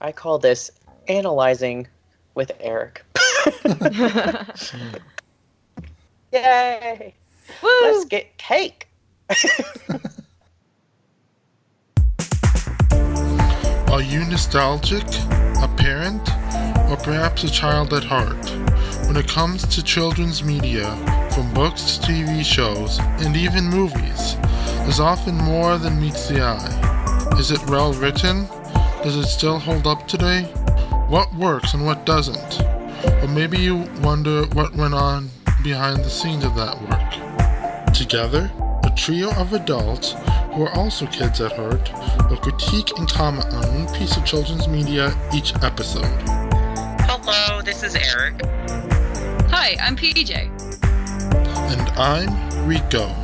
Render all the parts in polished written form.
I call this Analyzing with Eric. Yay! Woo! Let's get cake! Are you nostalgic, a parent, or perhaps a child at heart? When it comes to children's media, from books to TV shows, and even movies, there's often more than meets the eye. Is it well written? Does it still hold up today? What works and what doesn't? Or maybe you wonder what went on behind the scenes of that work. Together, a trio of adults who are also kids at heart will critique and comment on one piece of children's media each episode. Hello, this is Eric. Hi, I'm PJ. And I'm Rico.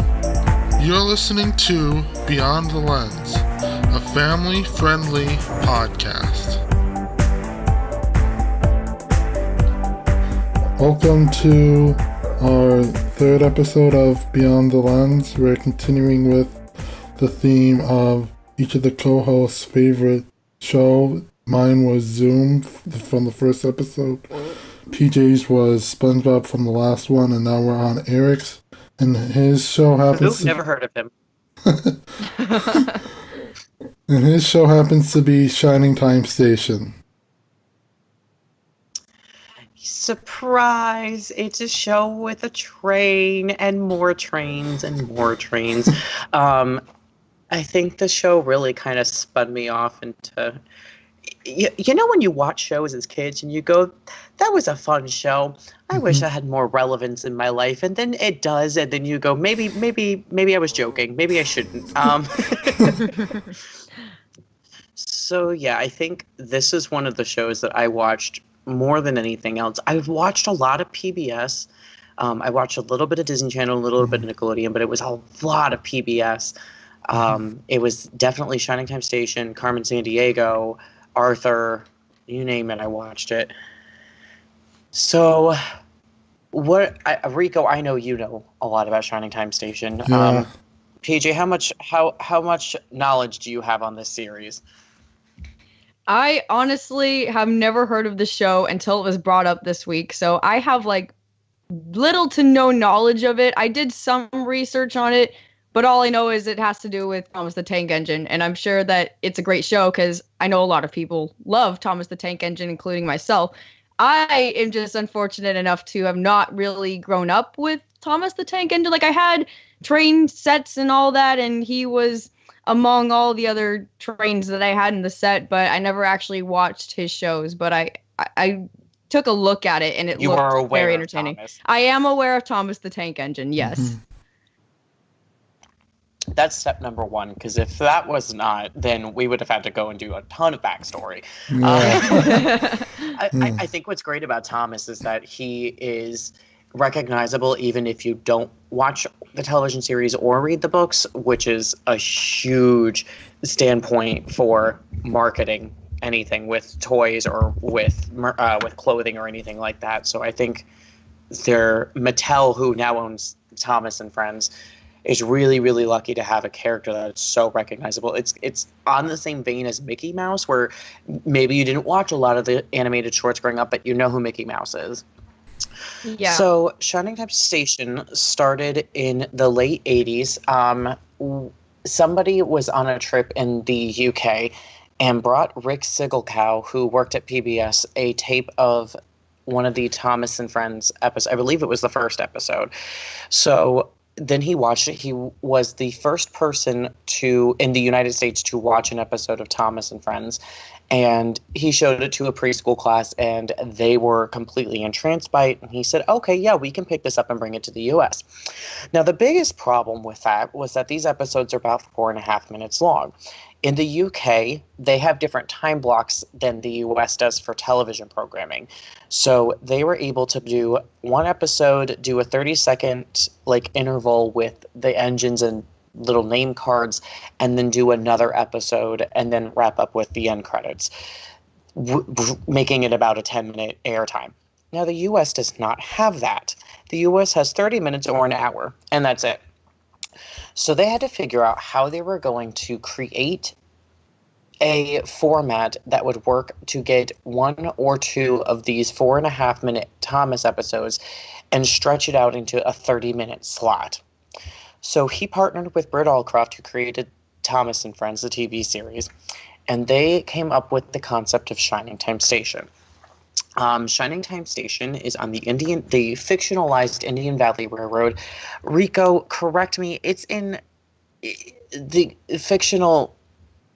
You're listening to Beyond the Lens, a family-friendly podcast. Welcome to our third episode of Beyond the Lens. We're continuing with the theme of each of the co-hosts' favorite show. Mine was Zoom from the first episode. PJ's was SpongeBob from the last one, and now we're on Eric's. And his show happens Never heard of him. And his show happens to be Shining Time Station. Surprise! It's a show with a train and more trains and more trains. I think the show really kind of spun me off into... You know when you watch shows as kids and you go, that was a fun show. I wish I had more relevance in my life. And then it does. And then you go, maybe I was joking. Maybe I shouldn't. So, yeah, I think this is one of the shows that I watched more than anything else. I've watched a lot of PBS. I watched a little bit of Disney Channel, a little bit of Nickelodeon, but it was a lot of PBS. It was definitely Shining Time Station, Carmen Sandiego, Arthur, you name it, I watched it. So, Rico, I know you know a lot about Shining Time Station. Yeah. PJ, how much knowledge do you have on this series? I honestly have never heard of the show until it was brought up this week, so I have little to no knowledge of it. I did some research on it, but all I know is it has to do with Thomas the Tank Engine, and I'm sure that it's a great show because I know a lot of people love Thomas the Tank Engine, including myself. I am just unfortunate enough to have not really grown up with Thomas the Tank Engine. I had train sets and all that, and he was among all the other trains that I had in the set, but I never actually watched his shows. But I took a look at it, and it looked very entertaining. I am aware of Thomas the Tank Engine, yes. Mm-hmm. That's step number one, because if that was not, then we would have had to go and do a ton of backstory. Yeah. I think what's great about Thomas is that he is recognizable even if you don't watch the television series or read the books, which is a huge standpoint for marketing anything with toys or with clothing or anything like that. So I think Mattel, who now owns Thomas and Friends, is really, really lucky to have a character that's so recognizable. It's on the same vein as Mickey Mouse, where maybe you didn't watch a lot of the animated shorts growing up, but you know who Mickey Mouse is. Yeah. So Shining Time Station started in the late 80s. Somebody was on a trip in the UK and brought Rick Sigelcow, who worked at PBS, a tape of one of the Thomas and Friends episodes. I believe it was the first episode. So then he watched it. He was the first person in the United States to watch an episode of Thomas and Friends. And he showed it to a preschool class, and they were completely entranced by it. And he said, okay, yeah, we can pick this up and bring it to the U.S. Now, the biggest problem with that was that these episodes are about 4.5 minutes long. In the UK, they have different time blocks than the US does for television programming. So they were able to do one episode, do a 30-second interval with the engines and little name cards, and then do another episode and then wrap up with the end credits, making it about a 10-minute airtime. Now, the US does not have that. The US has 30 minutes or an hour, and that's it. So they had to figure out how they were going to create a format that would work to get 1 or 2 of these 4.5-minute Thomas episodes and stretch it out into a 30-minute slot. So he partnered with Britt Allcroft, who created Thomas and Friends, the TV series, and they came up with the concept of Shining Time Station. Shining Time Station is on the fictionalized Indian Valley Railroad. Rico, correct me, it's in the fictional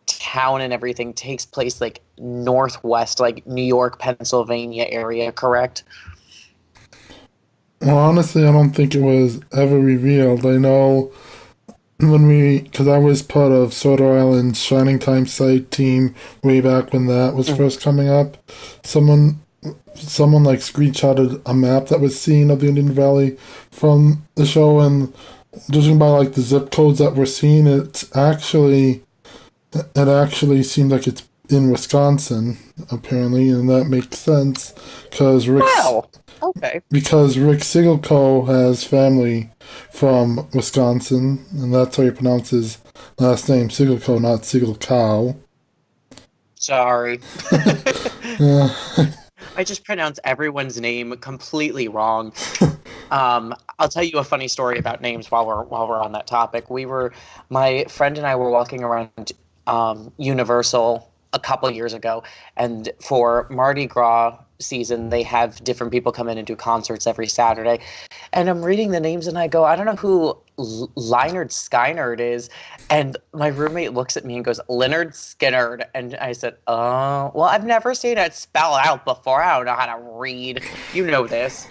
town and everything takes place like northwest, like New York, Pennsylvania area, correct? Well, honestly, I don't think it was ever revealed. I know because I was part of Soda Island's Shining Time site team way back when that was first coming up. Someone like screenshotted a map that was seen of the Indian Valley from the show, and judging by like the zip codes that were seen, it actually seems like it's in Wisconsin, apparently, and that makes sense because Rick Siggelkow has family from Wisconsin, and that's how he pronounces last name, Siggelkow, not Siggelkow. Sorry. I just pronounce everyone's name completely wrong. I'll tell you a funny story about names while we're on that topic. My friend and I were walking around Universal a couple years ago, and for Mardi Gras season, they have different people come in and do concerts every Saturday. And I'm reading the names, and I go, I don't know who Lynyrd Skynyrd is. And my roommate looks at me and goes, Lynyrd Skynyrd. And I said, oh, well, I've never seen it spelled out before. I don't know how to read. You know this.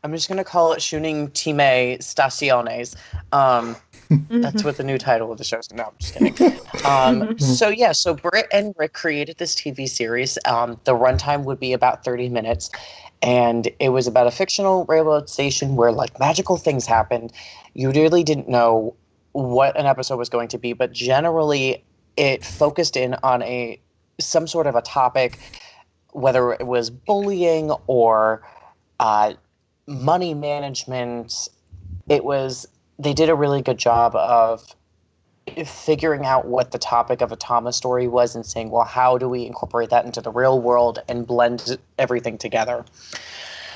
I'm just going to call it Shuning Time Staciones. That's what the new title of the show is. No, I'm just kidding. So Britt and Rick created this TV series. The runtime would be about 30 minutes. And it was about a fictional railroad station where like magical things happened. You really didn't know what an episode was going to be, but generally it focused in on some sort of a topic, whether it was bullying or money management. They did a really good job of figuring out what the topic of a Thomas story was and saying, well, how do we incorporate that into the real world and blend everything together?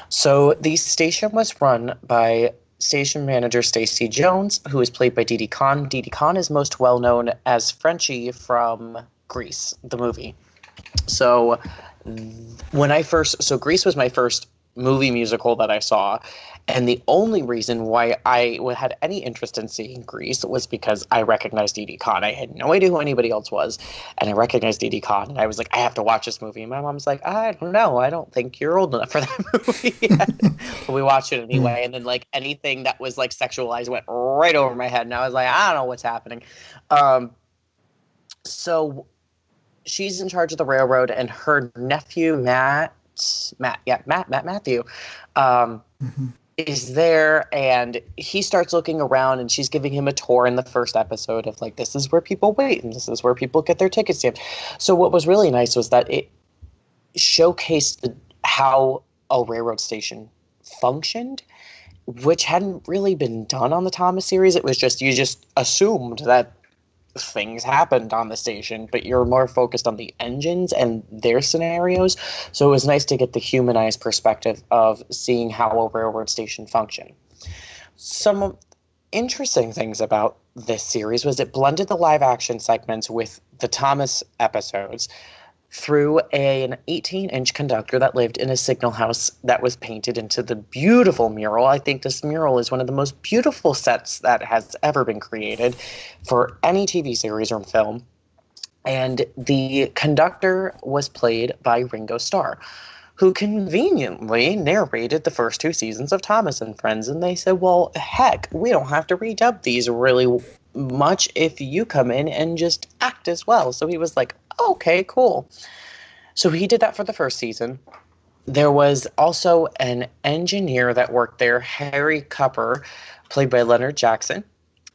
So the station was run by station manager Stacey Jones, who is played by Didi Khan. Didi Khan is most well known as Frenchie from Grease, the movie. So Grease was my first movie musical that I saw, and the only reason why I had any interest in seeing Grease was because I recognized Didi Khan. I had no idea who anybody else was, and I recognized Didi Khan, and I was like, I have to watch this movie. And my mom's like, I don't know, I don't think you're old enough for that movie yet. But we watched it anyway, and then like anything that was like sexualized went right over my head, and I was like, I don't know what's happening. So she's in charge of the railroad, and her nephew Matthew is there, and he starts looking around, and she's giving him a tour in the first episode of like, this is where people wait and this is where people get their tickets stamped. So what was really nice was that it showcased how a railroad station functioned, which hadn't really been done on the Thomas series. It was just, you just assumed that things happened on the station, but you're more focused on the engines and their scenarios. So it was nice to get the humanized perspective of seeing how a railroad station functioned. Some interesting things about this series was it blended the live action segments with the Thomas episodes through an 18-inch conductor that lived in a signal house that was painted into the beautiful mural. I think this mural is one of the most beautiful sets that has ever been created for any TV series or film. And the conductor was played by Ringo Starr, who conveniently narrated the first 2 seasons of Thomas and Friends. And they said, well, heck, we don't have to redub these really much if you come in and just act as well. So he was like, okay, cool. So he did that for the first season. There was also an engineer that worked there, Harry Cupper, played by Leonard Jackson.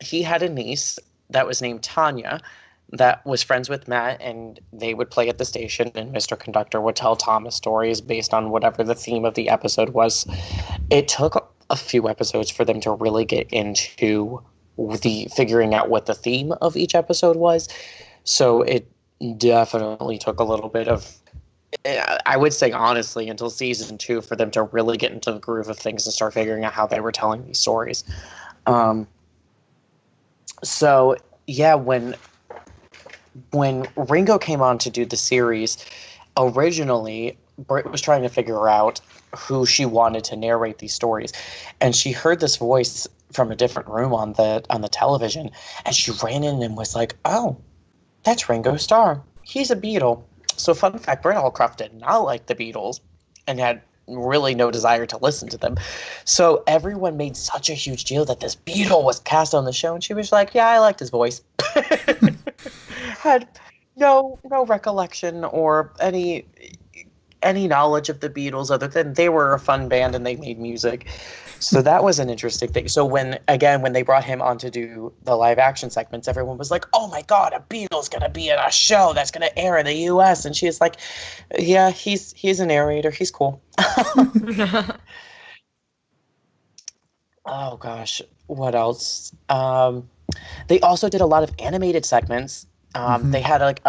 He had a niece that was named Tanya that was friends with Matt, and they would play at the station, and Mr. Conductor would tell Thomas stories based on whatever the theme of the episode was. It took a few episodes for them to really get into the figuring out what the theme of each episode was. So it definitely took a little bit of, I would say honestly, until season 2 for them to really get into the groove of things and start figuring out how they were telling these stories. So yeah, when Ringo came on to do the series, originally Britt was trying to figure out who she wanted to narrate these stories, and she heard this voice from a different room on the television, and she ran in and was like, "Oh, that's Ringo Starr. He's a Beatle." So fun fact, Britt Allcroft did not like the Beatles and had really no desire to listen to them. So everyone made such a huge deal that this Beatle was cast on the show, and she was like, "Yeah, I liked his voice." Had no recollection or any knowledge of the Beatles other than they were a fun band and they made music. So that was an interesting thing. So when they brought him on to do the live action segments, everyone was like, "Oh my God, a Beatles gonna be in a show that's gonna air in the US." And she's like, "Yeah, he's a narrator. He's cool." Oh gosh, what else? They also did a lot of animated segments. They had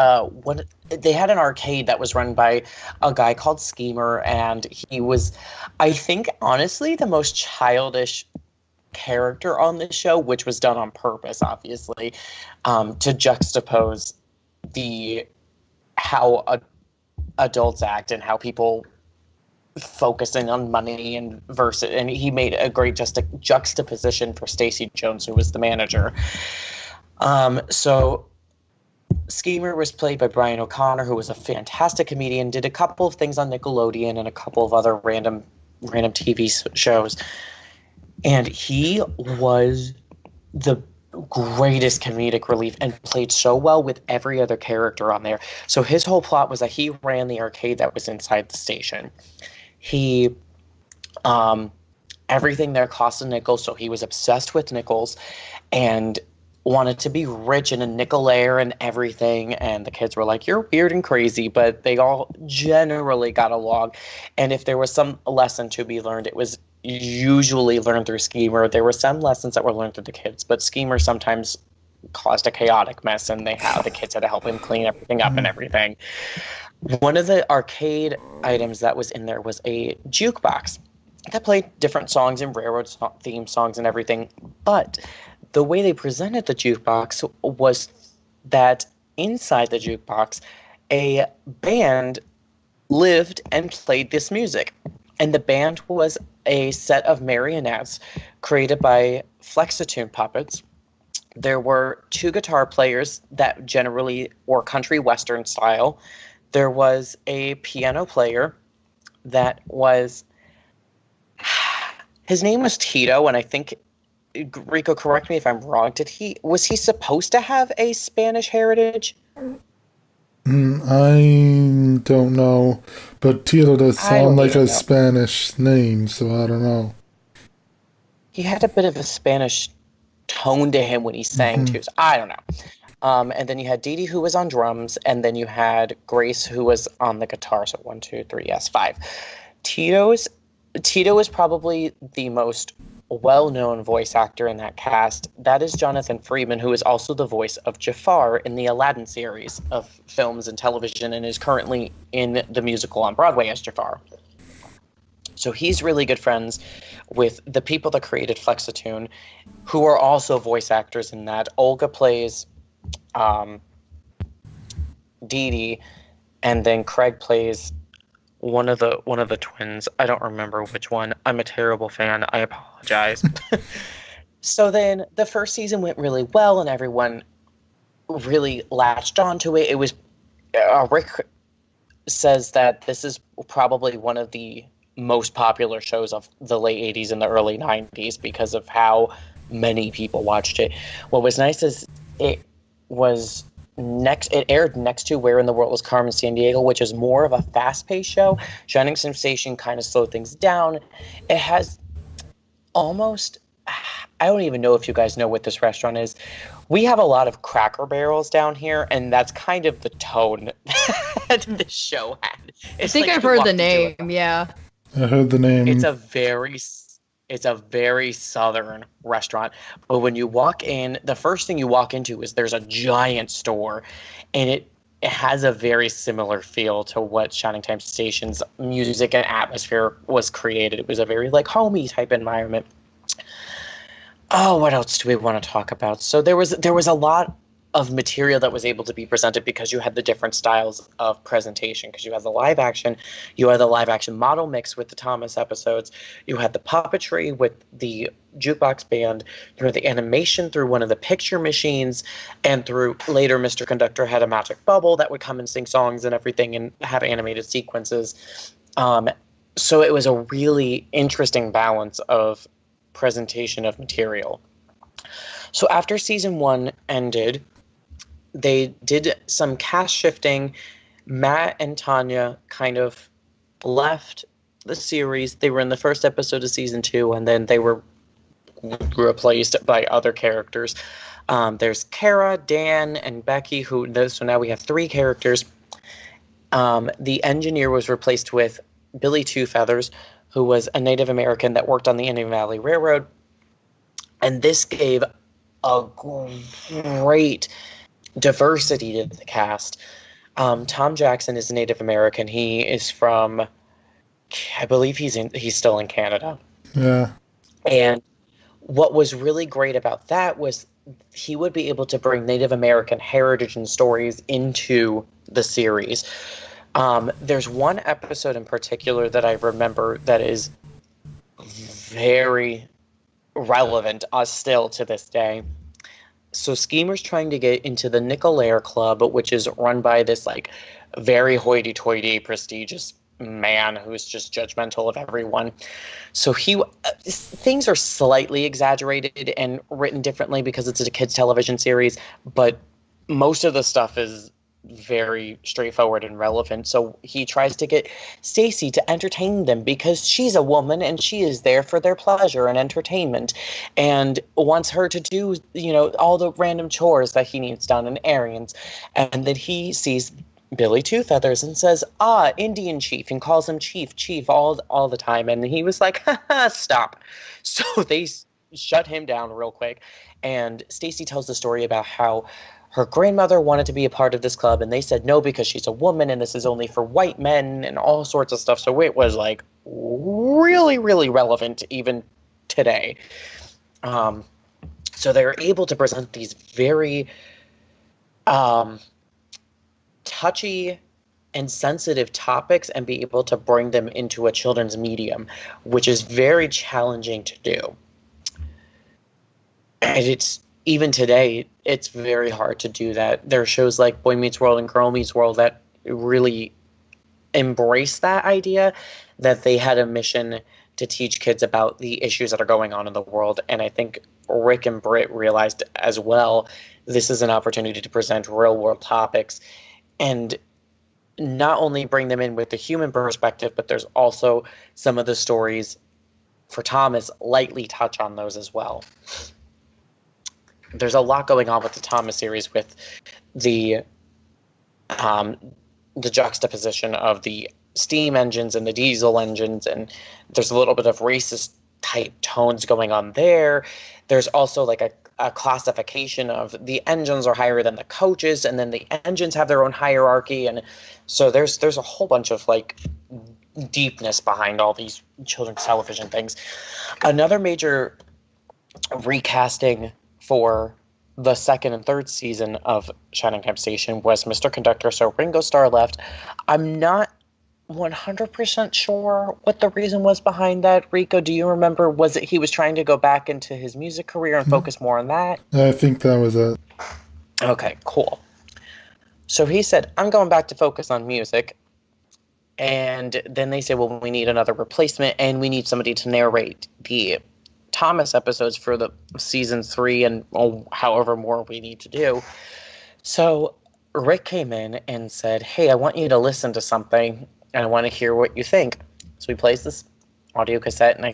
they had an arcade that was run by a guy called Schemer, and he was, I think, honestly, the most childish character on the show, which was done on purpose, obviously, to juxtapose how adults act and how people focusing on money and he made a great juxtaposition for Stacey Jones, who was the manager. So Schemer was played by Brian O'Connor, who was a fantastic comedian, did a couple of things on Nickelodeon and a couple of other random TV shows. And he was the greatest comedic relief and played so well with every other character on there. So his whole plot was that he ran the arcade that was inside the station. He, everything there cost a nickel, so he was obsessed with nickels and wanted to be rich in a nickel-air and everything, and the kids were like, "You're weird and crazy," but they all generally got along. And if there was some lesson to be learned, it was usually learned through Schemer. There were some lessons that were learned through the kids, but Schemer sometimes caused a chaotic mess, and the kids had to help him clean everything up and everything. One of the arcade items that was in there was a jukebox that played different songs and railroad theme songs and everything, but the way they presented the jukebox was that inside the jukebox, a band lived and played this music. And the band was a set of marionettes created by Flexitune puppets. There were 2 guitar players that generally were country western style. There was a piano player that was... His name was Tito, and I think... Rico, correct me if I'm wrong. Was he supposed to have a Spanish heritage? I don't know, but Tito does sound like a Spanish name, so I don't know. He had a bit of a Spanish tone to him when he sang too, so I don't know. And then you had Dee Dee, who was on drums, and then you had Grace, who was on the guitar. So 1, 2, 3, yes, 5. Tito is probably the most well-known voice actor in that cast. That is Jonathan Freeman, who is also the voice of Jafar in the Aladdin series of films and television, and is currently in the musical on Broadway as Jafar. So he's really good friends with the people that created Flexitune, who are also voice actors in that. Olga plays Dee Dee, and then Craig plays one of the twins. I don't remember which one. I'm a terrible fan. I apologize. So then the first season went really well, and everyone really latched onto it. It was Rick says that this is probably one of the most popular shows of the late 80s and the early 90s because of how many people watched it. What was nice is it aired next to Where in the World is Carmen Sandiego, which is more of a fast-paced show. Shining Sensation kind of slowed things down. It has almost... I don't even know if you guys know what this restaurant is. We have a lot of Cracker Barrels down here, and that's kind of the tone that this show had. I think I've heard the name, yeah. I heard the name. It's a very It's a very southern restaurant. But when you walk in, the first thing you walk into is there's a giant store, and it has a very similar feel to what Shining Time Station's music and atmosphere was created. It was a very like homey type environment. Oh, what else do we want to talk about? So there was a lot of material that was able to be presented because you had the different styles of presentation, because you had the live action model mix with the Thomas episodes, you had the puppetry with the jukebox band, you had the animation through one of the picture machines, and through later Mr. Conductor had a magic bubble that would come and sing songs and everything and have animated sequences. So it was a really interesting balance of presentation of material. So after season 1 ended, they did some cast shifting. Matt and Tanya kind of left the series. They were in the first episode of season 2, and then they were replaced by other characters. There's Kara, Dan, and Becky, so now we have 3 characters. The engineer was replaced with Billy Two Feathers, who was a Native American that worked on the Indian Valley Railroad. And this gave a great diversity to the cast. Tom Jackson is a Native American. He is from, I believe he's still in Canada. Yeah. And what was really great about that was he would be able to bring Native American heritage and stories into the series. There's one episode in particular that I remember that is very relevant still to this day. So Schemer's trying to get into the Nickel Club, which is run by this like very hoity-toity, prestigious man who's just judgmental of everyone. So things are slightly exaggerated and written differently because it's a kids' television series, but most of the stuff is very straightforward and relevant. So he tries to get Stacy to entertain them because she's a woman and she is there for their pleasure and entertainment, and wants her to do, all the random chores that he needs done and errands. And then he sees Billy Two Feathers and says, Indian Chief, and calls him Chief all the time. And he was like, stop. So they shut him down real quick. And Stacy tells the story about how her grandmother wanted to be a part of this club, and they said no because she's a woman and this is only for white men and all sorts of stuff. So it was like really, really relevant even today. So they're able to present these very touchy and sensitive topics and be able to bring them into a children's medium, which is very challenging to do. And even today, it's very hard to do that. There are shows like Boy Meets World and Girl Meets World that really embrace that idea, that they had a mission to teach kids about the issues that are going on in the world. And I think Rick and Britt realized as well, this is an opportunity to present real world topics and not only bring them in with the human perspective, but there's also some of the stories for Thomas lightly touch on those as well. There's a lot going on with the Thomas series with the juxtaposition of the steam engines and the diesel engines, and there's a little bit of racist type tones going on there. There's also like a classification of the engines are higher than the coaches, and then the engines have their own hierarchy, and so there's a whole bunch of like deepness behind all these children's television things. Another major recasting for the second and third season of Shining Time Station was Mr. Conductor. So Ringo Starr left. I'm not 100% sure what the reason was behind that. Rico, do you remember? Was it he was trying to go back into his music career and focus more on that? I think that was it. Okay, cool. So he said, I'm going back to focus on music. And then they said, well, we need another replacement and we need somebody to narrate the Thomas episodes for the season 3 and however more we need to do. So Rick came in and said, hey, I want you to listen to something and I want to hear what you think. So he plays this audio cassette, and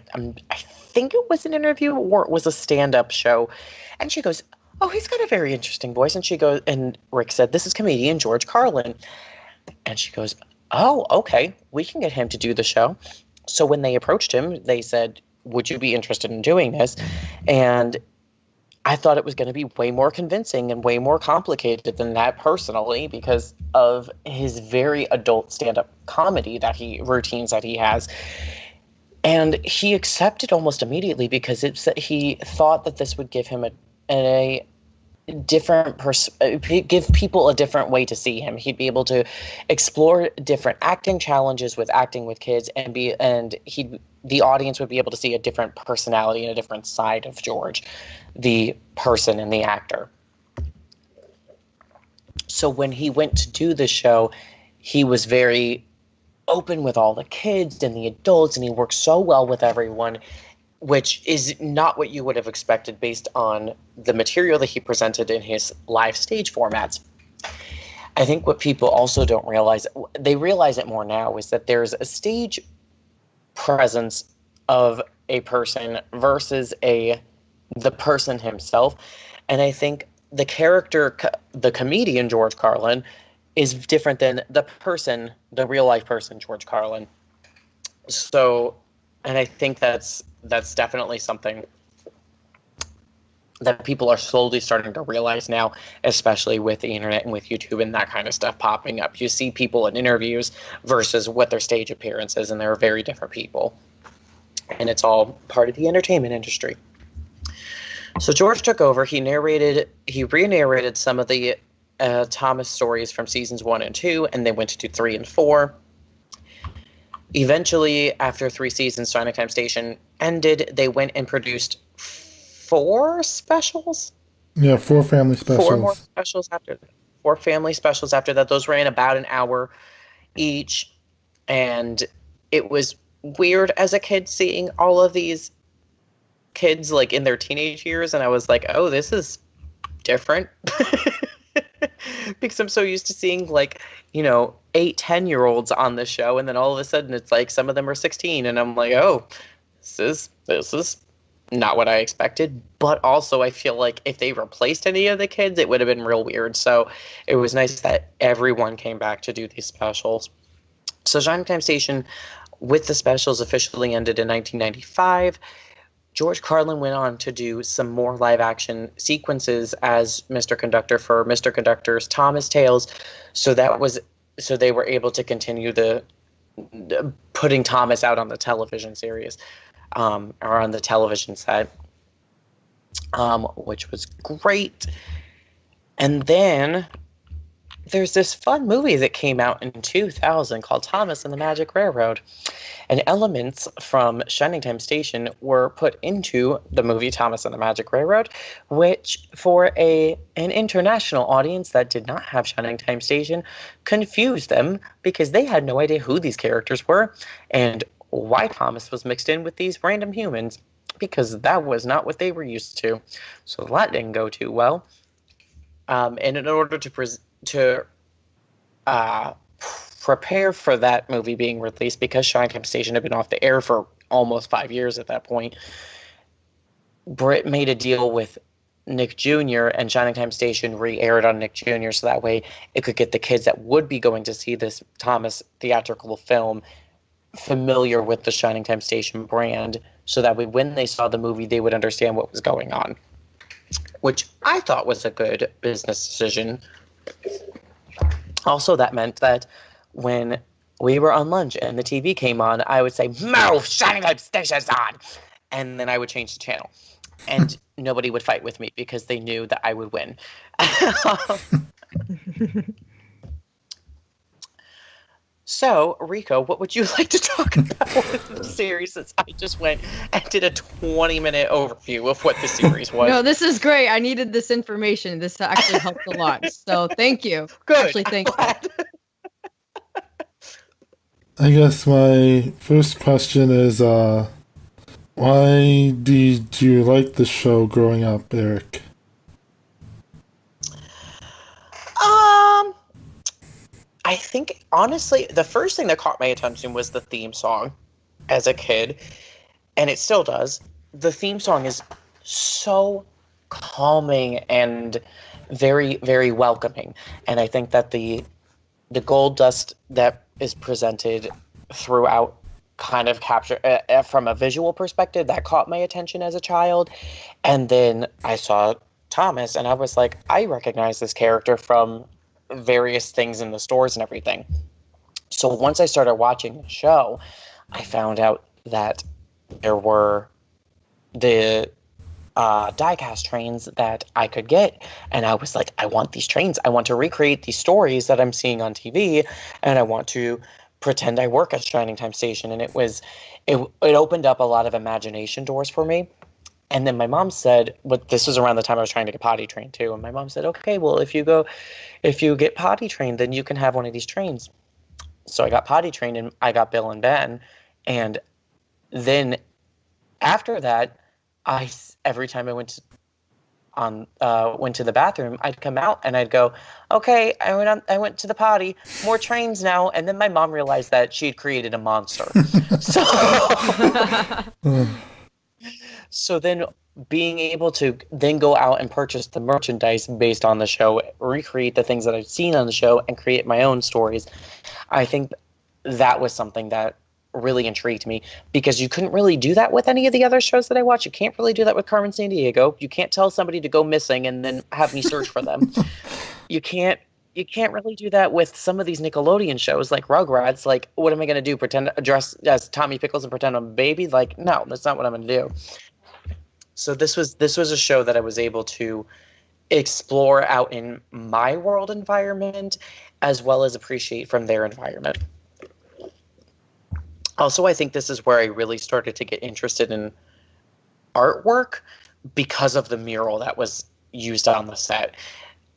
I think it was an interview or it was a stand-up show. And she goes, oh, he's got a very interesting voice. And she goes, and Rick said, this is comedian George Carlin. And she goes, oh, okay, we can get him to do the show. So when they approached him, they said, would you be interested in doing this? And I thought it was going to be way more convincing and way more complicated than that personally, because of his very adult stand-up comedy routines that he has. And he accepted almost immediately because he thought that this would give him a different give people a different way to see him. He'd be able to explore different acting challenges with acting with kids, and the audience would be able to see a different personality and a different side of George, the person and the actor. So when he went to do the show, he was very open with all the kids and the adults, and he worked so well with everyone, which is not what you would have expected based on the material that he presented in his live stage formats. I think what people also don't realize, they realize it more now, is that there's a stage presence of a person versus the person himself. And I think the character, the comedian George Carlin, is different than the person, the real life person George Carlin. So, and I think that's definitely something that people are slowly starting to realize now, especially with the internet and with YouTube and that kind of stuff popping up. You see people in interviews versus what their stage appearance is, and they're very different people. And it's all part of the entertainment industry. So George took over. He re-narrated some of the Thomas stories from seasons 1 and 2, and they went to do 3 and 4. Eventually, after 3 seasons, Shining Time Station ended. They went and produced 4 specials? Yeah, 4 family specials. 4 more specials after that. 4 family specials after that. Those ran about an hour each. And it was weird as a kid seeing all of these kids like in their teenage years. And I was like, oh, this is different. Because I'm so used to seeing 8-10-year-olds on the show, and then all of a sudden it's like some of them are 16, and I'm like, oh, this is not what I expected. But also I feel like if they replaced any of the kids, it would have been real weird. So it was nice that everyone came back to do these specials. So Shining Time Station with the specials officially ended in 1995. George Carlin went on to do some more live-action sequences as Mr. Conductor for Mr. Conductor's Thomas Tales, so they were able to continue the putting Thomas out on the television series, or on the television set, which was great. And then there's this fun movie that came out in 2000 called Thomas and the Magic Railroad. And elements from Shining Time Station were put into the movie Thomas and the Magic Railroad, which for an international audience that did not have Shining Time Station confused them, because they had no idea who these characters were and why Thomas was mixed in with these random humans, because that was not what they were used to. So that didn't go too well. And in order to prepare for that movie being released, because Shining Time Station had been off the air for almost 5 years at that point, Britt made a deal with Nick Jr. and Shining Time Station re-aired on Nick Jr. so that way it could get the kids that would be going to see this Thomas theatrical film familiar with the Shining Time Station brand, so that way when they saw the movie they would understand what was going on, which I thought was a good business decision. Also, that meant that when we were on lunch and the TV came on, I would say, "Move, Shining Time Station's on!" And then I would change the channel. And nobody would fight with me because they knew that I would win. So, Rico, what would you like to talk about with the series, since I just went and did a 20-minute overview of what the series was? No, this is great. I needed this information. This actually helped a lot. So thank you. Good. Actually, thank you. I guess my first question is, why did you like the show growing up, Eric? I think, honestly, the first thing that caught my attention was the theme song as a kid, and it still does. The theme song is so calming and very, very welcoming, and I think that the gold dust that is presented throughout kind of capture from a visual perspective that caught my attention as a child. And then I saw Thomas and I was like, I recognize this character from various things in the stores and everything. So once I started watching the show, I found out that there were the diecast trains that I could get, and I was like, I want these trains. I want to recreate these stories that I'm seeing on TV, and I want to pretend I work at Shining Time Station. And it opened up a lot of imagination doors for me. And then my mom said, but this was around the time I was trying to get potty trained too. And my mom said, okay, well, if you get potty trained, then you can have one of these trains. So I got potty trained and I got Bill and Ben. And then after that, every time I went to the bathroom, I'd come out and I'd go, okay, I went to the potty, more trains now. And then my mom realized that she had created a monster. So then being able to then go out and purchase the merchandise based on the show, recreate the things that I've seen on the show, and create my own stories, I think that was something that really intrigued me, because you couldn't really do that with any of the other shows that I watch. You can't really do that with Carmen Sandiego. You can't tell somebody to go missing and then have me search for them. You can't really do that with some of these Nickelodeon shows like Rugrats. Like, what am I going to do? Pretend dress as Tommy Pickles and pretend I'm a baby? Like, no, that's not what I'm going to do. So this was a show that I was able to explore out in my world environment, as well as appreciate from their environment. Also, I think this is where I really started to get interested in artwork because of the mural that was used on the set.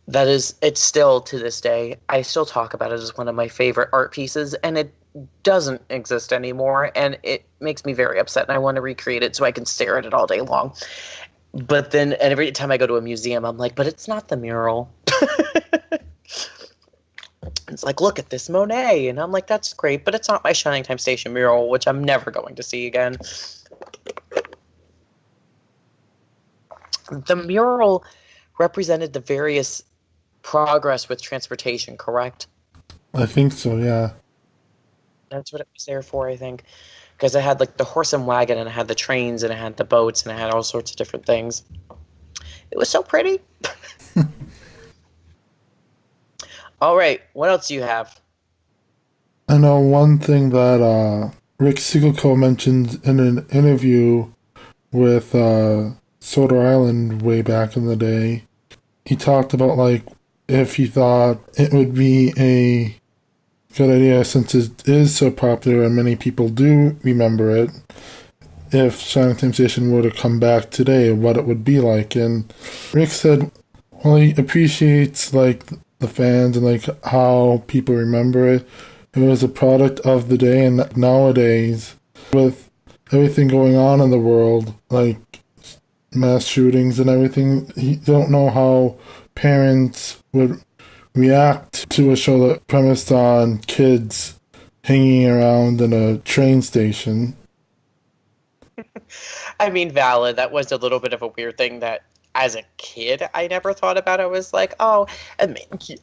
It's still, to this day, I still talk about it as one of my favorite art pieces, and it doesn't exist anymore, and it makes me very upset, and I want to recreate it so I can stare at it all day long. But then, and every time I go to a museum, I'm like, but it's not the mural. It's like, look at this Monet, and I'm like, that's great, but it's not my Shining Time Station mural, which I'm never going to see again. The mural represented the various progress with transportation, correct? I think so, yeah. That's what it was there for, I think. Because I had like the horse and wagon, and I had the trains, and I had the boats, and I had all sorts of different things. It was so pretty. All right, what else do you have? I know one thing that Rick Scherer mentioned in an interview with Soda Island way back in the day. He talked about, like, if he thought it would be a good idea, since it is so popular and many people do remember it, if Shining Time Station were to come back today, what it would be like. And Rick said, well, he appreciates, like, the fans and, like, how people remember it. It was a product of the day, and nowadays, with everything going on in the world, like mass shootings and everything, you don't know how parents would react to a show that premised on kids hanging around in a train station. I mean, valid. That was a little bit of a weird thing that, as a kid, I never thought about. I was like, oh, I mean,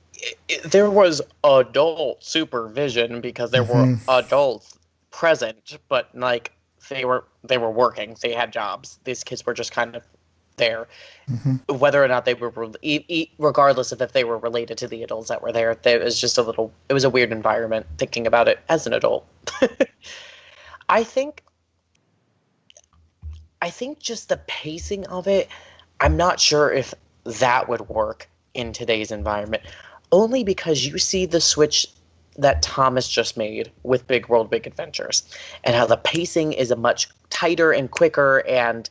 there was adult supervision because there were adults present, but like they were working. They had jobs. These kids were just kind of there, whether or not they were, regardless of if they were related to the adults that were there. It was just it was a weird environment thinking about it as an adult. I think just the pacing of it, I'm not sure if that would work in today's environment, only because you see the switch that Thomas just made with Big World, Big Adventures, and how the pacing is a much tighter and quicker, and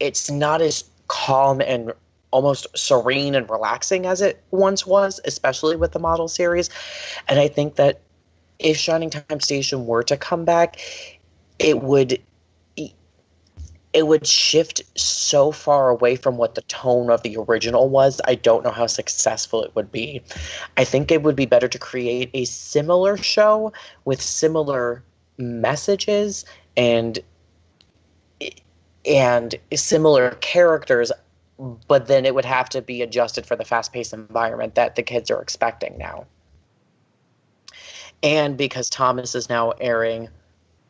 it's not as calm and almost serene and relaxing as it once was, especially with the model series. And I think that if Shining Time Station were to come back, it would shift so far away from what the tone of the original was. I don't know how successful it would be. I think it would be better to create a similar show with similar messages and similar characters, but then it would have to be adjusted for the fast-paced environment that the kids are expecting now. And because Thomas is now airing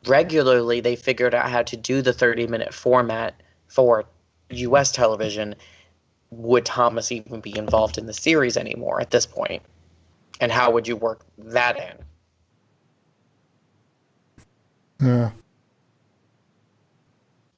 regularly, they figured out how to do the 30-minute format for U.S. television. Would Thomas even be involved in the series anymore at this point? And how would you work that in? Yeah.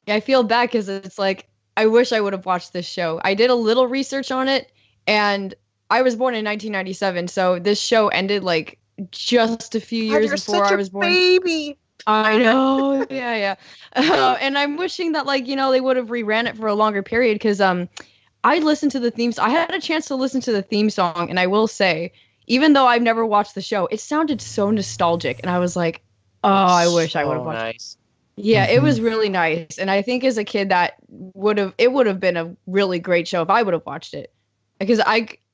I feel bad because it's like, I wish I would have watched this show. I did a little research on it, and I was born in 1997, so this show ended like just a few years before I was born. Baby. I know, yeah. And I'm wishing that, like, they would have reran it for a longer period, because I listened to the themes. I had a chance to listen to the theme song, and I will say, even though I've never watched the show, it sounded so nostalgic, and I was like, oh, I wish I would have watched it. Yeah, it was really nice, and I think as a kid that would have been a really great show if I would have watched it, because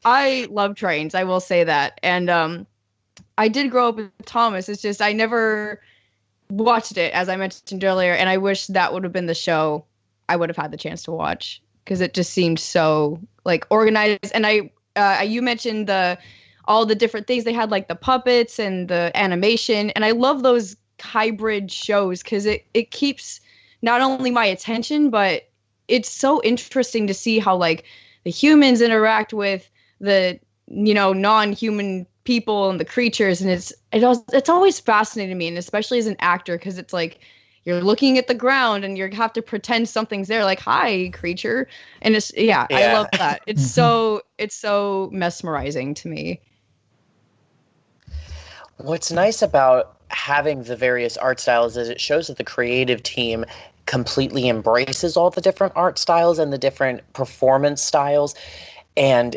I love trains, I will say that, and I did grow up with Thomas. It's just I never watched it, as I mentioned earlier, and I wish that would have been the show I would have had the chance to watch, because it just seemed so like organized. And you mentioned all the different things they had, like the puppets and the animation, and I love those hybrid shows because it keeps not only my attention, but it's so interesting to see how like the humans interact with the non-human people and the creatures, and it's always fascinating me, and especially as an actor, because it's like you're looking at the ground and you have to pretend something's there, like, hi creature, and I love that. It's so mesmerizing to me. What's nice about having the various art styles is it shows that the creative team completely embraces all the different art styles and the different performance styles, and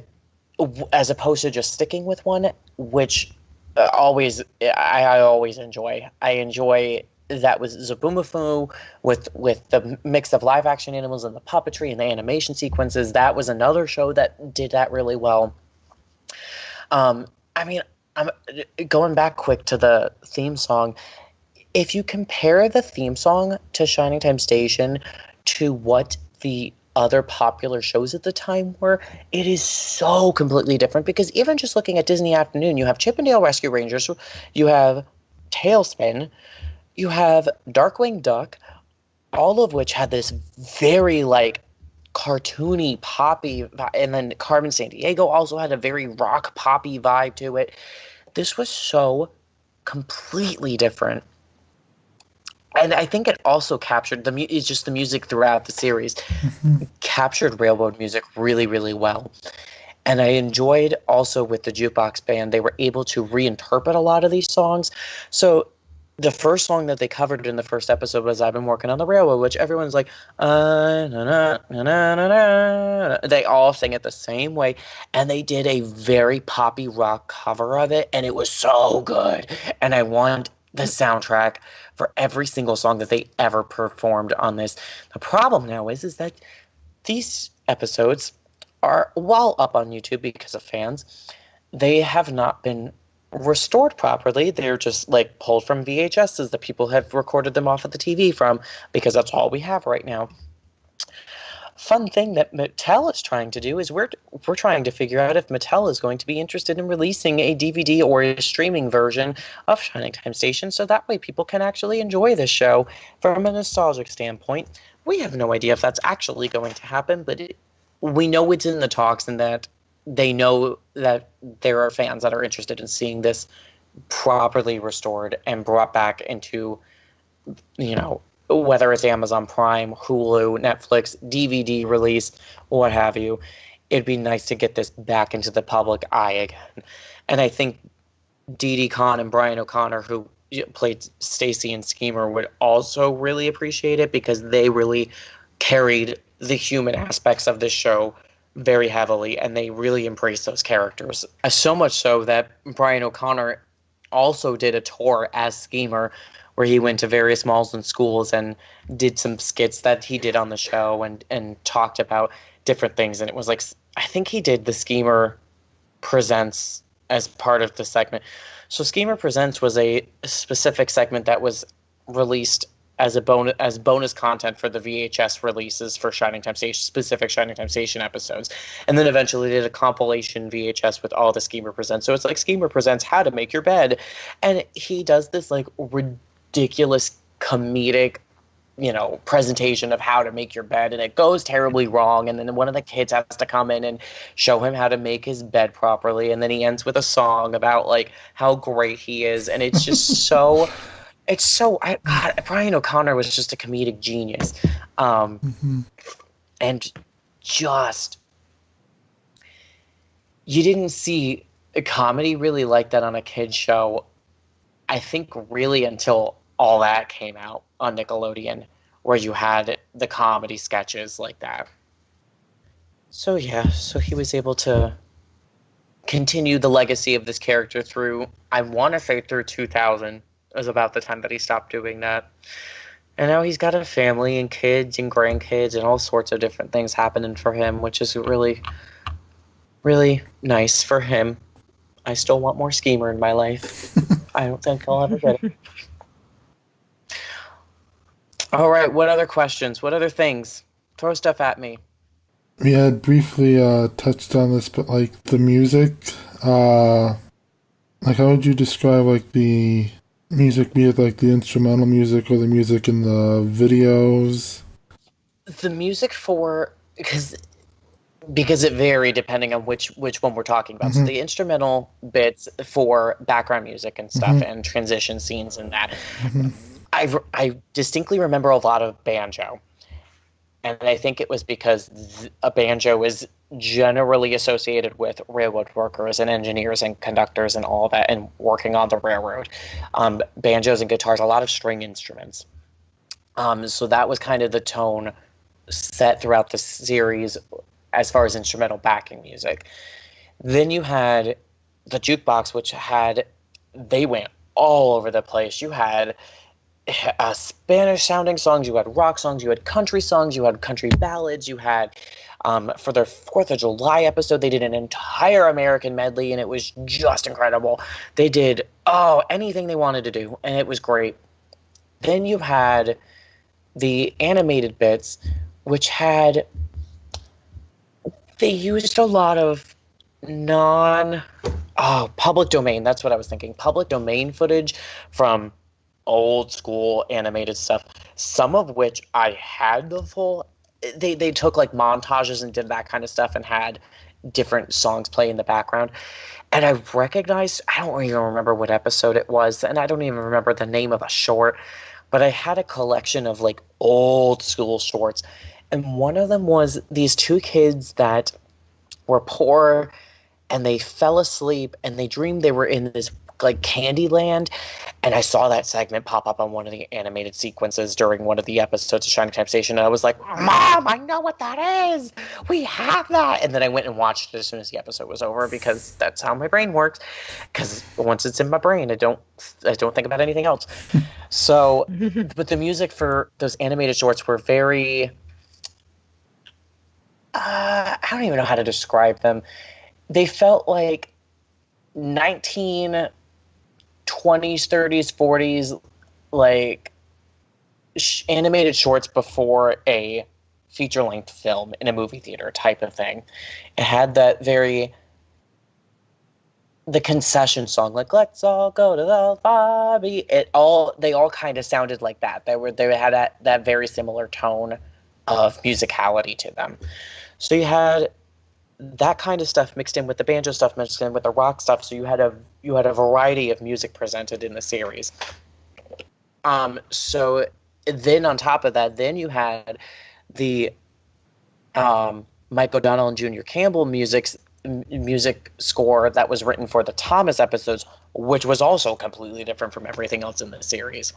as opposed to just sticking with one, which I always enjoy. I enjoy that with Zaboomafoo, with the mix of live action animals and the puppetry and the animation sequences. That was another show that did that really well. I'm going back quick to the theme song. If you compare the theme song to Shining Time Station to what the other popular shows at the time were, it is so completely different, because even just looking at Disney Afternoon, you have Chip and Dale Rescue Rangers, you have Tailspin, you have Darkwing Duck, all of which had this very like cartoony poppy, and then Carmen Sandiego also had a very rock poppy vibe to it. This was so completely different. And I think it also captured the music throughout the series captured railroad music really, really well. And I enjoyed also with the Jukebox band, they were able to reinterpret a lot of these songs. So the first song that they covered in the first episode was I've Been Working on the Railroad, which everyone's like, na, na, na, na, na, na. They all sing it the same way. And they did a very poppy rock cover of it, and it was so good. And I want the soundtrack for every single song that they ever performed on this. The problem now is that these episodes are, while up on YouTube because of fans, they have not been restored properly. They're just like pulled from VHSs that people have recorded them off of the TV from, because that's all we have right now. Fun thing that Mattel is trying to do is we're trying to figure out if Mattel is going to be interested in releasing a DVD or a streaming version of Shining Time Station, so that way people can actually enjoy this show from a nostalgic standpoint. We have no idea if that's actually going to happen, but we know it's in the talks, and that they know that there are fans that are interested in seeing this properly restored and brought back into, whether it's Amazon Prime, Hulu, Netflix, DVD release, what have you. It'd be nice to get this back into the public eye again. And I think Dee Conn and Brian O'Connor, who played Stacy and Schemer, would also really appreciate it, because they really carried the human aspects of this show very heavily, and they really embraced those characters. So much so that Brian O'Connor also did a tour as Schemer, where he went to various malls and schools and did some skits that he did on the show and talked about different things. And it was like, I think he did the Schemer Presents as part of the segment. So Schemer Presents was a specific segment that was released as bonus content for the VHS releases for Shining Time Station, specific Shining Time Station episodes, and then eventually did a compilation VHS with all the Schemer Presents. So it's like Schemer Presents How to Make Your Bed, and he does this like ridiculous comedic, presentation of how to make your bed, and it goes terribly wrong, and then one of the kids has to come in and show him how to make his bed properly, and then he ends with a song about like how great he is, and it's just so. God, Brian O'Connor was just a comedic genius. And just, you didn't see a comedy really like that on a kid's show, I think, really until All That came out on Nickelodeon, where you had the comedy sketches like that. So yeah, so he was able to continue the legacy of this character through, I want to say through 2000. Was about the time that he stopped doing that. And now he's got a family and kids and grandkids and all sorts of different things happening for him, which is really, really nice for him. I still want more Schemer in my life. I don't think I'll ever get it. All right, what other questions? What other things? Throw stuff at me. We had briefly touched on this, but like the music, like how would you describe like the music, be it like the instrumental music or the music in the videos? The music because it varied depending on which one we're talking about. Mm-hmm. So the instrumental bits for background music and stuff, mm-hmm. and transition scenes and that. Mm-hmm. I distinctly remember a lot of banjo. And I think it was because a banjo is generally associated with railroad workers and engineers and conductors and all that, and working on the railroad. Banjos and guitars, a lot of string instruments. So that was kind of the tone set throughout the series as far as instrumental backing music. Then you had the Jukebox, which they went all over the place. You had Spanish-sounding songs, you had rock songs, you had country songs, you had country ballads, you had, for their 4th of July episode, they did an entire American medley, and it was just incredible. They did, anything they wanted to do, and it was great. Then you had the animated bits, which they used a lot of public domain, that's what I was thinking, public domain footage from old school animated stuff, some of which I had the full. They took like montages and did that kind of stuff and had different songs play in the background. And I recognized, I don't even remember what episode it was, and I don't even remember the name of a short, but I had a collection of like old school shorts. And one of them was these two kids that were poor, and they fell asleep and they dreamed they were in this like Candyland, and I saw that segment pop up on one of the animated sequences during one of the episodes of Shining Time Station, and I was like, Mom, I know what that is! We have that! And then I went and watched it as soon as the episode was over, because that's how my brain works, because once it's in my brain, I don't think about anything else. So, but the music for those animated shorts were very, I don't even know how to describe them. They felt like 1920s, 30s, 40s, like animated shorts before a feature-length film in a movie theater type of thing. It had that the concession song, like "Let's all go to the lobby." They all kind of sounded like that. They had that very similar tone of musicality to them. So you had that kind of stuff mixed in with the banjo stuff, mixed in with the rock stuff. So you had a variety of music presented in the series. So then on top of that, then you had the Mike O'Donnell and Junior Campbell music score that was written for the Thomas episodes, which was also completely different from everything else in the series.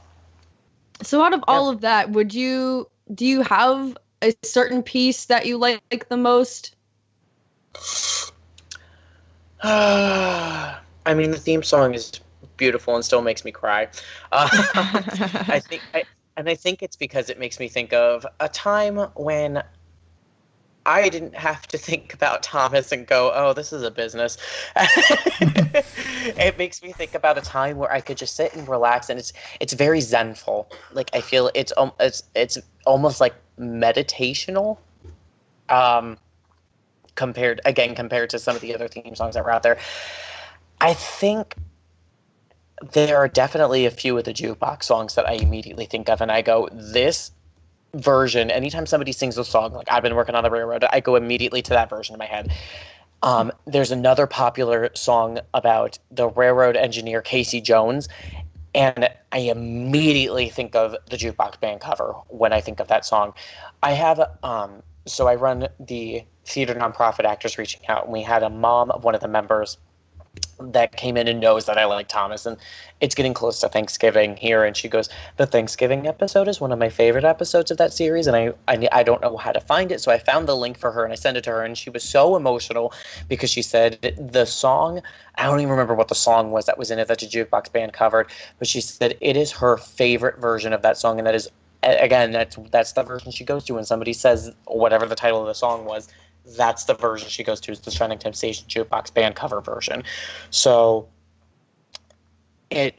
So out of all of that, do you have a certain piece that you like the most? I mean, the theme song is beautiful and still makes me cry. I think it's because it makes me think of a time when I didn't have to think about Thomas and go, oh, this is a business. It makes me think about a time where I could just sit and relax, and it's very zenful. Like, I feel it's almost like meditational. Compared to some of the other theme songs that were out there. I think there are definitely a few of the Jukebox songs that I immediately think of, and I go, this version, anytime somebody sings a song, like I've been working on the railroad, I go immediately to that version in my head. There's another popular song about the railroad engineer Casey Jones, and I immediately think of the Jukebox band cover when I think of that song. I have, so I run the theater nonprofit Actors Reaching Out, and we had a mom of one of the members that came in and knows that I like Thomas, and it's getting close to Thanksgiving here, and she goes, the Thanksgiving episode is one of my favorite episodes of that series, and I don't know how to find it, so I found the link for her, and I sent it to her, and she was so emotional because she said the song, I don't even remember what the song was that was in it that the Jukebox band covered, but she said it is her favorite version of that song, and that is, again, that's the version she goes to when somebody says whatever the title of the song was. That's the version she goes to, is the Shining Temptation Jukebox band cover version. So it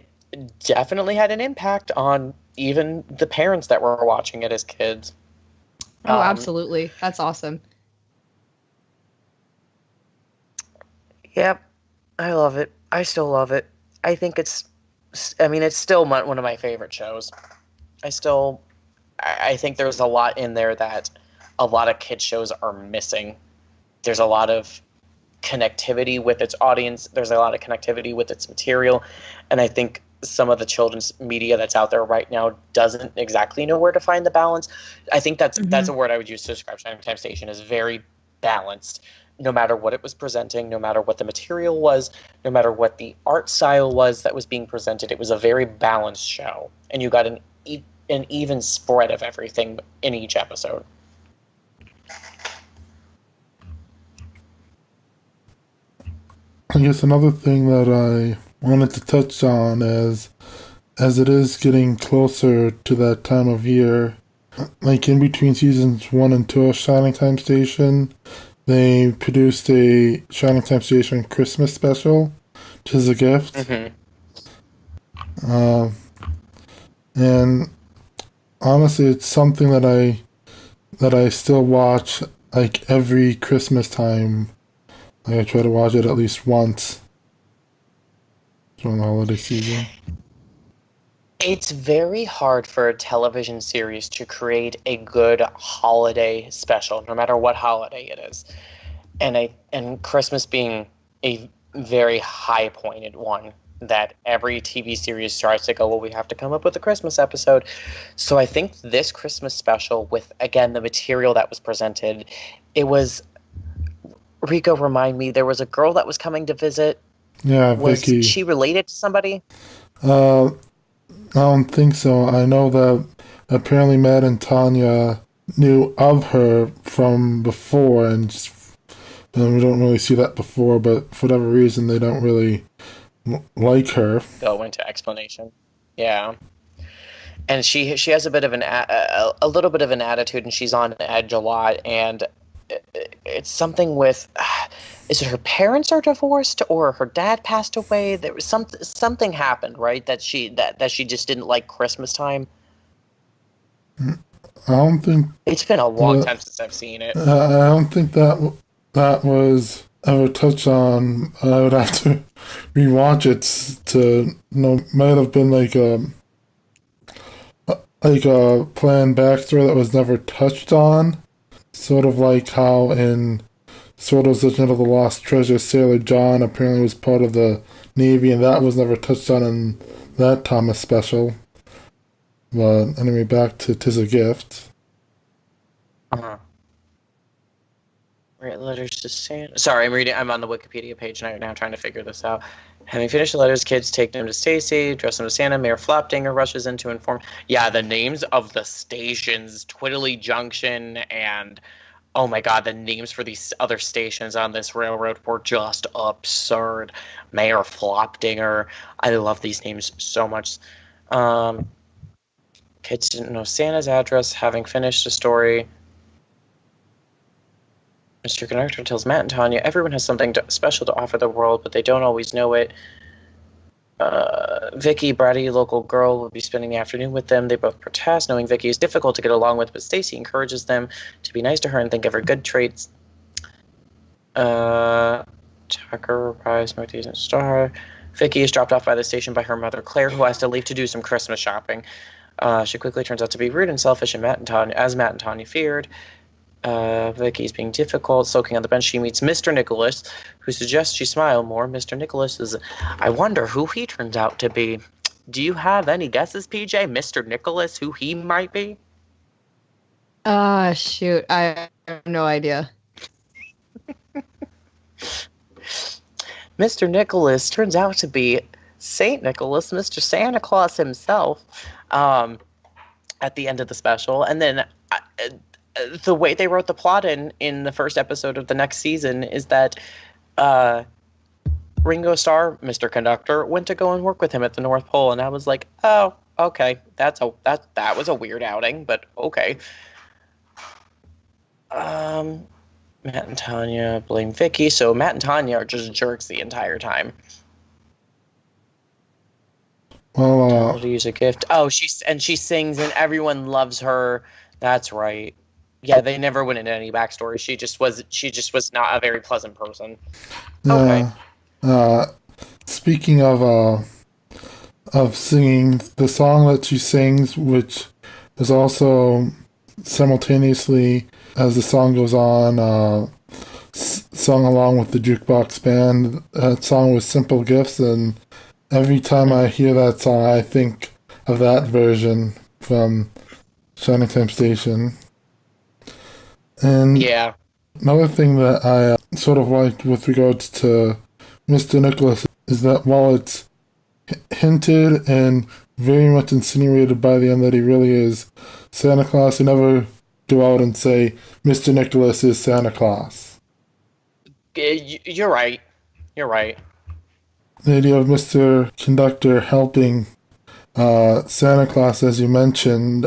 definitely had an impact on even the parents that were watching it as kids. Oh, absolutely. That's awesome. Yep. I love it. I still love it. I think it's still one of my favorite shows. I think there's a lot in there that a lot of kids shows are missing. There's a lot of connectivity with its audience. There's a lot of connectivity with its material. And I think some of the children's media that's out there right now doesn't exactly know where to find the balance. I think that's a word I would use to describe Shining Temptation, is very balanced. No matter what it was presenting, no matter what the material was, no matter what the art style was that was being presented, it was a very balanced show. And you got an even spread of everything in each episode. I guess another thing that I wanted to touch on is, as it is getting closer to that time of year, like in between seasons 1 and 2 of Shining Time Station, they produced a Shining Time Station Christmas special, "'Tis a Gift." Mm-hmm. And honestly, it's something that I still watch like every Christmas time. I try to watch it at least once during the holiday season. It's very hard for a television series to create a good holiday special, no matter what holiday it is. And Christmas being a very high-pointed one that every TV series tries to go, well, we have to come up with a Christmas episode. So I think this Christmas special, with, again, the material that was presented, it was... Rico, remind me, there was a girl that was coming to visit. Yeah, Vicky. Was she related to somebody? I don't think so. I know that apparently Matt and Tanya knew of her from before, and we don't really see that before, but for whatever reason, they don't really like her. Go into explanation. Yeah. And she has a bit of a little bit of an attitude, and she's on edge a lot, and it's something with, is it her parents are divorced or her dad passed away? There was something happened, right? That she just didn't like Christmas time. I don't think it's been a long time since I've seen it. I don't think that was ever touched on. I would have to rewatch it to know. Might have been like a planned backstory that was never touched on. Sort of like how in Sordo's Legend of the Lost Treasure, Sailor John apparently was part of the Navy, and that was never touched on in that Thomas special. But anyway, back to "'Tis a Gift." Uh-huh. Write letters to Santa. Sorry, I'm on the Wikipedia page now trying to figure this out. Having finished the letters, kids take them to Stacy, dress them to Santa. Mayor Flopdinger rushes in to inform. Yeah, the names of the stations, Twiddly Junction, and oh my god, the names for these other stations on this railroad were just absurd. Mayor Flopdinger. I love these names so much. Kids didn't know Santa's address. Having finished the story, Mr. Conductor tells Matt and Tanya everyone has something special to offer the world, but they don't always know it. Vicky, bratty local girl, will be spending the afternoon with them. They both protest, knowing Vicky is difficult to get along with, but Stacy encourages them to be nice to her and think of her good traits. Tucker, Rise, Martins, and Star. Vicky is dropped off by the station by her mother, Claire, who has to leave to do some Christmas shopping. She quickly turns out to be rude and selfish, and Matt and Tanya feared. Vicky's being difficult. Soaking on the bench, she meets Mr. Nicholas, who suggests she smile more. Mr. Nicholas is... I wonder who he turns out to be. Do you have any guesses, PJ? Mr. Nicholas, who he might be? Shoot. I have no idea. Mr. Nicholas turns out to be St. Nicholas, Mr. Santa Claus himself, at the end of the special. And then... the way they wrote the plot in the first episode of the next season is that Ringo Starr, Mr. Conductor, went to go and work with him at the North Pole, and I was like, oh, okay, that was a weird outing, but okay. Matt and Tanya blame Vicky, so Matt and Tanya are just jerks the entire time. Well, to use a gift. Oh, she sings, and everyone loves her. That's right. Yeah, they never went into any backstory. She just was not a very pleasant person. Okay. Speaking of singing, the song that she sings, which is also simultaneously as the song goes on, sung along with the Jukebox band. That song was "Simple Gifts," and every time I hear that song, I think of that version from Shining Time Station. And yeah, another thing that I sort of liked with regards to Mr. Nicholas is that while it's hinted and very much insinuated by the end that he really is Santa Claus, he never go out and say, Mr. Nicholas is Santa Claus. You're right. You're right. The idea of Mr. Conductor helping Santa Claus, as you mentioned,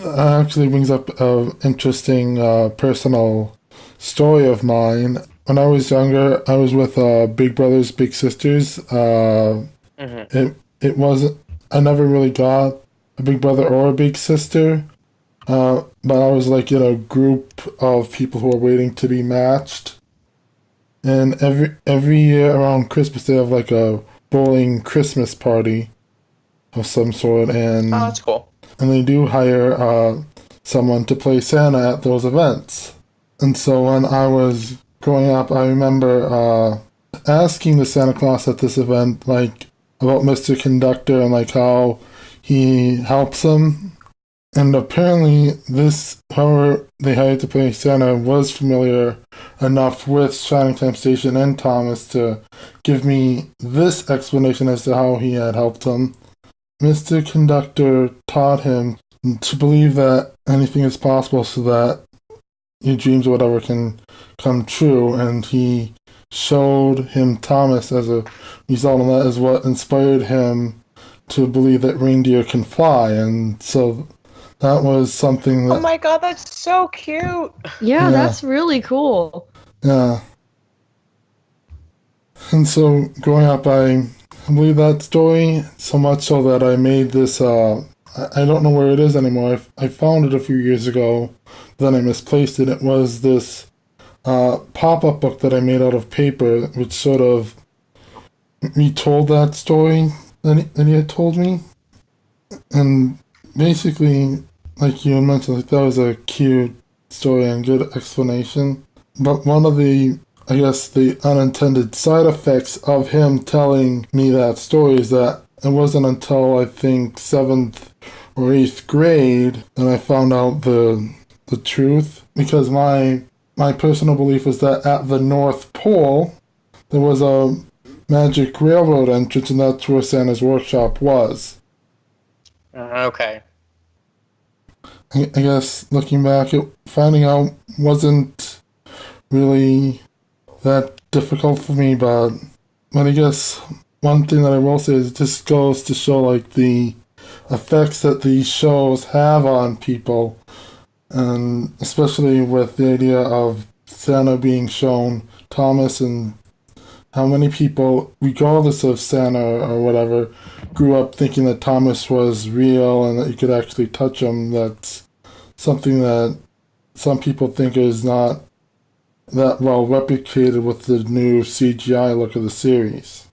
actually brings up an interesting personal story of mine. When I was younger, I was with Big Brothers Big Sisters. It wasn't... I never really got a big brother or a big sister, but I was like in a group of people who were waiting to be matched. And every year around Christmas, they have like a bowling Christmas party of some sort, and oh, that's cool. And they do hire someone to play Santa at those events. And so when I was growing up, I remember asking the Santa Claus at this event, like, about Mr. Conductor and, like, how he helps them. And apparently whoever they hired to play Santa was familiar enough with Shining Time Station and Thomas to give me this explanation as to how he had helped them. Mr. Conductor taught him to believe that anything is possible so that your dreams or whatever can come true, and he showed him Thomas as a result, and that is what inspired him to believe that reindeer can fly, and so that was something that... Oh my god, that's so cute! Yeah, that's really cool. Yeah. And so, growing up, I believe that story so much so that I made this, I don't know where it is anymore. I found it a few years ago, then I misplaced it. It was this pop-up book that I made out of paper, which sort of retold that story that he had told me. And basically, like you mentioned, like, that was a cute story and good explanation. But one of the, I guess, the unintended side effects of him telling me that story is that it wasn't until, I think, 7th or 8th grade that I found out the truth. Because my personal belief was that at the North Pole, there was a magic railroad entrance, and that's where Santa's workshop was. Okay. I guess, looking back, finding out wasn't really that difficult for me, but I guess one thing that I will say is it just goes to show, like, the effects that these shows have on people, And especially with the idea of Santa being shown, Thomas, and how many people, regardless of Santa or whatever, grew up thinking that Thomas was real and that you could actually touch him. That's something that some people think is not that well replicated with the new CGI look of the series.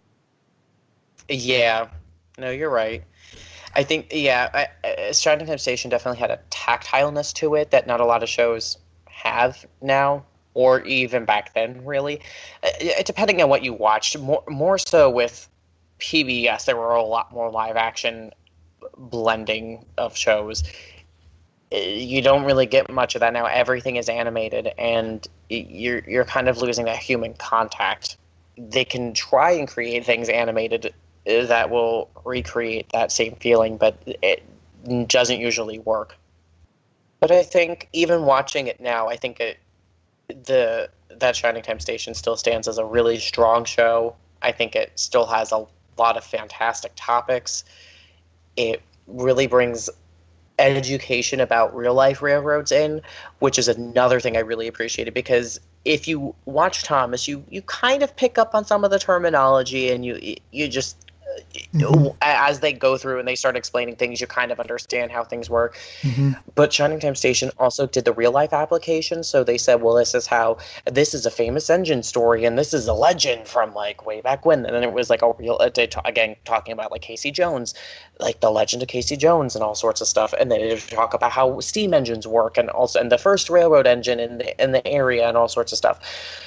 Yeah, no, you're right. I think, Shining Time Station definitely had a tactileness to it that not a lot of shows have now, or even back then, really. Depending on what you watched, more so with PBS, there were a lot more live action blending of shows. You don't really get much of that now. Everything is animated, and you're kind of losing that human contact. They can try and create things animated that will recreate that same feeling, but it doesn't usually work. But I think even watching it now, I think that Shining Time Station still stands as a really strong show. I think it still has a lot of fantastic topics. It really brings education about real life railroads in, which is another thing I really appreciated, because if you watch Thomas, you kind of pick up on some of the terminology, and you just as they go through and they start explaining things, you kind of understand how things work. But Shining Time Station also did the real life application, so they said, well, this is a famous engine story, and this is a legend from like way back when. And then it was like a real again talking about like Casey Jones, like the legend of Casey Jones and all sorts of stuff. And then they talk about how steam engines work, and the first railroad engine in the area, and all sorts of stuff.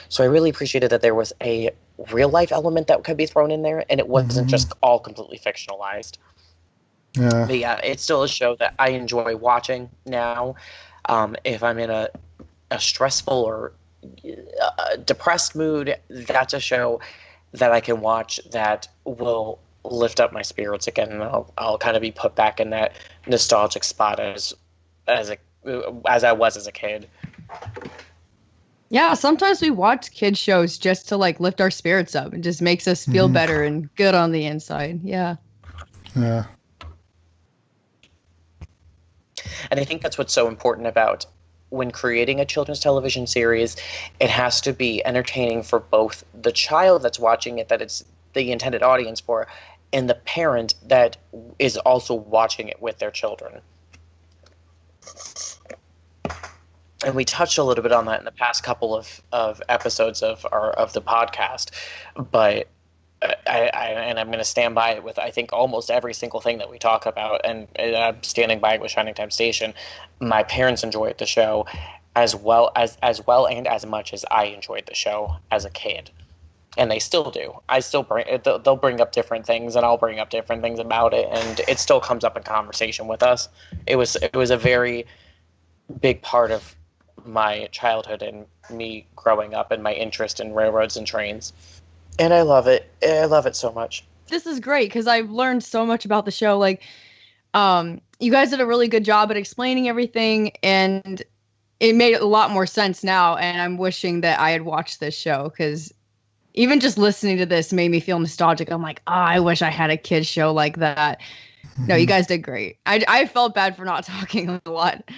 So I really appreciated that there was a real life element that could be thrown in there, and it wasn't just all completely fictionalized. Yeah. But yeah, it's still a show that I enjoy watching now. If I'm in a stressful or depressed mood, that's a show that I can watch that will lift up my spirits again, and I'll kind of be put back in that nostalgic spot as I was as a kid. Yeah, sometimes we watch kid shows just to like lift our spirits up. It just makes us feel better and good on the inside. Yeah. Yeah. And I think that's what's so important about when creating a children's television series. It has to be entertaining for both the child that's watching it, that it's the intended audience for, and the parent that is also watching it with their children. And we touched a little bit on that in the past couple of episodes of the podcast, but I'm going to stand by it with, I think, almost every single thing that we talk about, and I'm standing by it with Shining Time Station. My parents enjoyed the show as well and as much as I enjoyed the show as a kid, and they still do. They'll bring up different things, and I'll bring up different things about it, and it still comes up in conversation with us. It was a very big part of my childhood and me growing up, and my interest in railroads and trains. And I love it. I love it so much. This is great because I've learned so much about the show. Like, you guys did a really good job at explaining everything, and it made a lot more sense now. And I'm wishing that I had watched this show, because even just listening to this made me feel nostalgic. I'm like, I wish I had a kid's show like that. No, you guys did great. I felt bad for not talking a lot.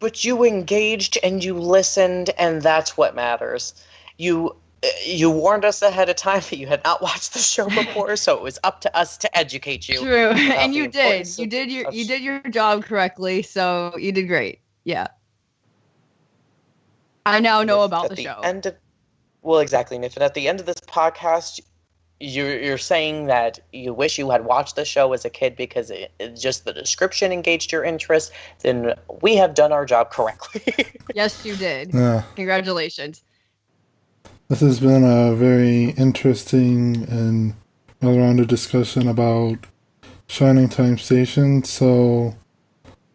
But you engaged and you listened, and that's what matters. You warned us ahead of time that you had not watched the show before, so it was up to us to educate you. True, and you did. You did your job correctly, so you did great. Yeah. I now know about the show. Well, exactly, Niff. And at the end of this podcast, you're saying that you wish you had watched the show as a kid because it just the description engaged your interest, then we have done our job correctly. Yes, you did. Yeah. Congratulations. This has been a very interesting and well-rounded discussion about Shining Time Station. So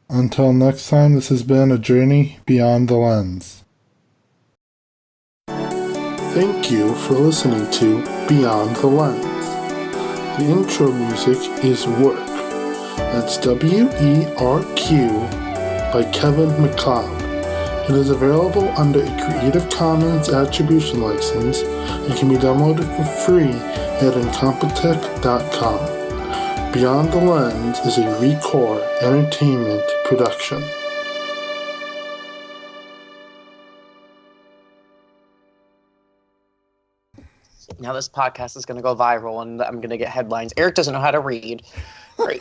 until next time, this has been a journey beyond the lens. Thank you for listening to Beyond the Lens. The intro music is Work. That's W-E-R-Q by Kevin MacLeod. It is available under a Creative Commons Attribution License and can be downloaded for free at incompetech.com. Beyond the Lens is a Recore Entertainment production. Now this podcast is going to go viral and I'm going to get headlines. Eric doesn't know how to read. Great.